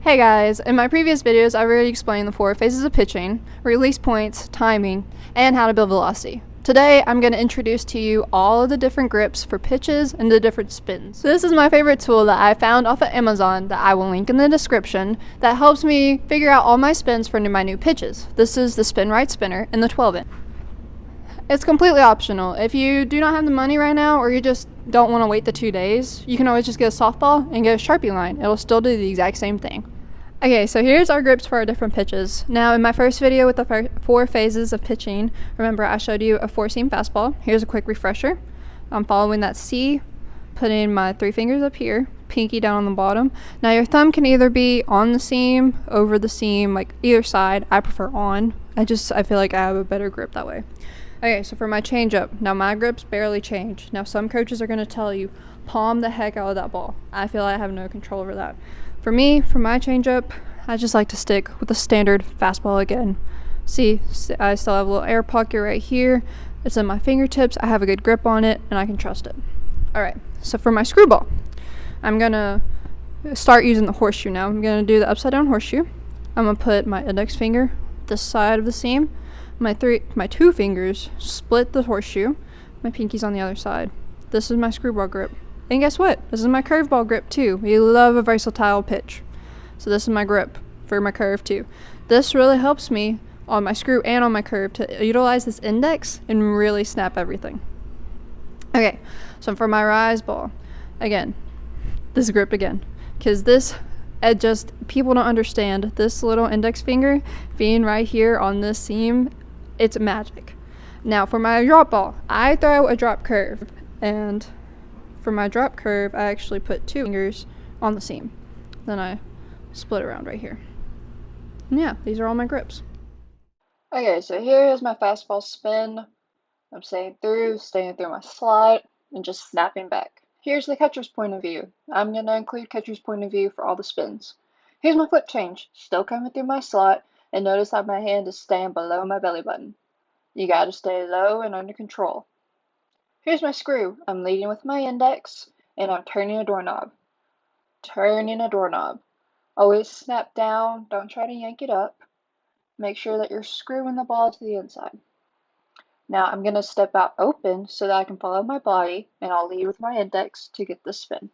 Hey guys, in my previous videos I've already explained the 4 phases of pitching, release points, timing, and how to build velocity. Today I'm going to introduce to you all of the different grips for pitches and the different spins. This is my favorite tool that I found off of Amazon that I will link in the description that helps me figure out all my spins for my new pitches. This is the Spin Right Spinner in the 12-inch. It's completely optional. If you do not have the money right now or you just don't want to wait the 2 days, you can always just get a softball and get a Sharpie line. It'll still do the exact same thing. Okay, so here's our grips for our different pitches. Now, in my first video with the 4 phases of pitching, remember I showed you a 4-seam fastball. Here's a quick refresher. I'm following that C, putting my 3 fingers up here, pinky down on the bottom. Now your thumb can either be on the seam, over the seam, like either side. I prefer on. I feel like I have a better grip that way. Okay, so for my changeup, now my grips barely change. Now some coaches are going to tell you, palm the heck out of that ball. I feel like I have no control over that. For me, for my changeup, I just like to stick with the standard fastball again. See, I still have a little air pocket right here. It's in my fingertips. I have a good grip on it, and I can trust it. All right, so for my screwball, I'm going to start using the horseshoe now. I'm going to do the upside down horseshoe. I'm going to put my index finger this side of the seam. My 2 fingers split the horseshoe. My pinky's on the other side. This is my screwball grip. And guess what? This is my curveball grip too. We love a versatile pitch. So this is my grip for my curve too. This really helps me on my screw and on my curve to utilize this index and really snap everything. Okay, so for my rise ball, again, this grip again. Because people don't understand this little index finger being right here on this seam. It's magic. Now for my drop ball, I throw a drop curve, and for my drop curve I actually put 2 fingers on the seam, then I split around right here. And yeah, these are all my grips. Okay, so here is my fastball spin. I'm staying through my slot and just snapping back. Here's the catcher's point of view. I'm going to include catcher's point of view for all the spins. Here's my flip change, still coming through my slot, and notice how my hand is staying below my belly button. You gotta stay low and under control. Here's my screw. I'm leading with my index, and I'm turning a doorknob. Always snap down, don't try to yank it up. Make sure that you're screwing the ball to the inside. Now I'm going to step out open so that I can follow my body, and I'll lead with my index to get the spin.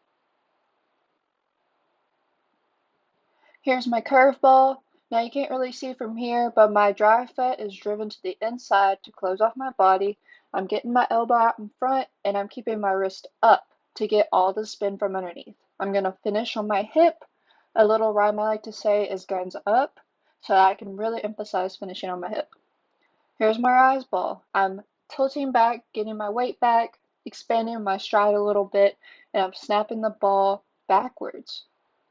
Here's my curveball. Now you can't really see from here, but my drive foot is driven to the inside to close off my body. I'm getting my elbow out in front, and I'm keeping my wrist up to get all the spin from underneath. I'm going to finish on my hip. A little rhyme I like to say is guns up, so that I can really emphasize finishing on my hip. Here's my rise ball. I'm tilting back, getting my weight back, expanding my stride a little bit, and I'm snapping the ball backwards.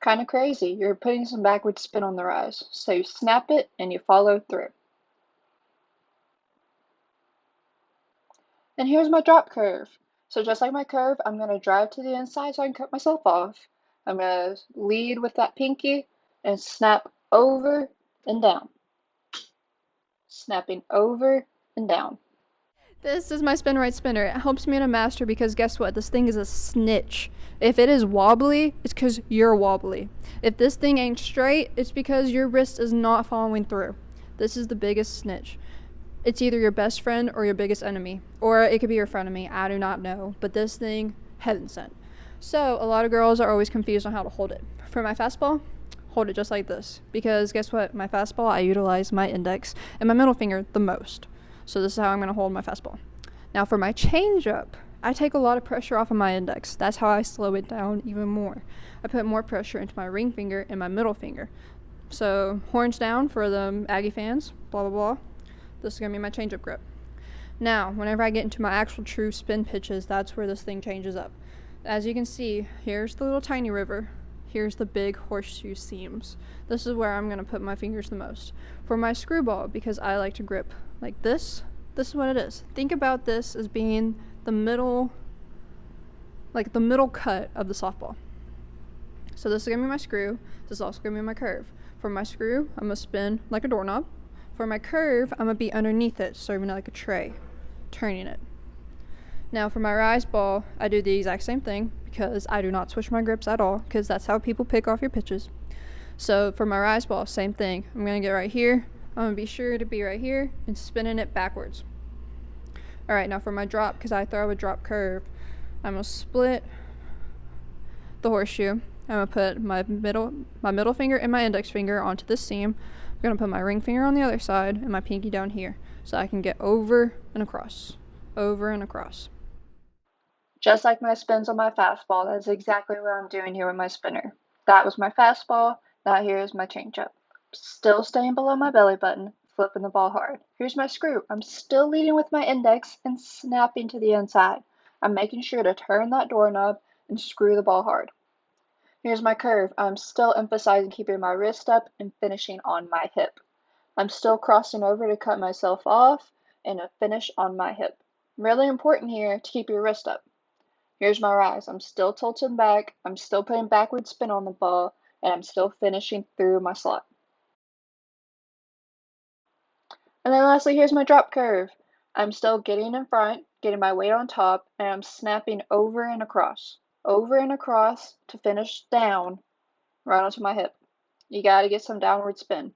Kind of crazy. You're putting some backward spin on the rise. So you snap it and you follow through. And here's my drop curve. So just like my curve, I'm going to drive to the inside so I can cut myself off. I'm going to lead with that pinky and snap over and down. Snapping over and down. This is my Spin Right Spinner. It helps me in a master because guess what? This thing is a snitch. If it is wobbly, it's because you're wobbly. If this thing ain't straight, it's because your wrist is not following through. This is the biggest snitch. It's either your best friend or your biggest enemy. Or it could be your frenemy. I do not know. But this thing, heaven sent. So a lot of girls are always confused on how to hold it. For my fastball, hold it just like this. Because guess what? My fastball, I utilize my index and my middle finger the most. So this is how I'm going to hold my fastball. Now for my changeup, I take a lot of pressure off of my index. That's how I slow it down even more. I put more pressure into my ring finger and my middle finger. So horns down for the Aggie fans, blah, blah, blah. This is going to be my changeup grip. Now, whenever I get into my actual true spin pitches, that's where this thing changes up. As you can see, here's the little tiny river. Here's the big horseshoe seams. This is where I'm going to put my fingers the most. For my screwball, because I like to grip like this is what it is. Think about this as being the middle, like the middle cut of the softball. So this is going to be my screw. This is also going to be my curve. For my screw, I'm going to spin like a doorknob. For my curve, I'm going to be underneath it, serving it like a tray, turning it. Now for my rise ball, I do the exact same thing because I do not switch my grips at all because that's how people pick off your pitches. So for my rise ball, same thing. I'm going to get right here. I'm going to be sure to be right here and spinning it backwards. Alright, now for my drop, because I throw a drop curve, I'm going to split the horseshoe. I'm going to put my middle finger and my index finger onto this seam. I'm going to put my ring finger on the other side and my pinky down here so I can get over and across. Over and across. Just like my spins on my fastball, that's exactly what I'm doing here with my spinner. That was my fastball, now here is my changeup. Still staying below my belly button, flipping the ball hard. Here's my screw. I'm still leading with my index and snapping to the inside. I'm making sure to turn that doorknob and screw the ball hard. Here's my curve. I'm still emphasizing keeping my wrist up and finishing on my hip. I'm still crossing over to cut myself off and a finish on my hip. Really important here to keep your wrist up. Here's my rise. I'm still tilting back, I'm still putting backward spin on the ball, and I'm still finishing through my slot. And then lastly, here's my drop curve. I'm still getting in front, getting my weight on top, and I'm snapping over and across to finish down right onto my hip. You gotta get some downward spin.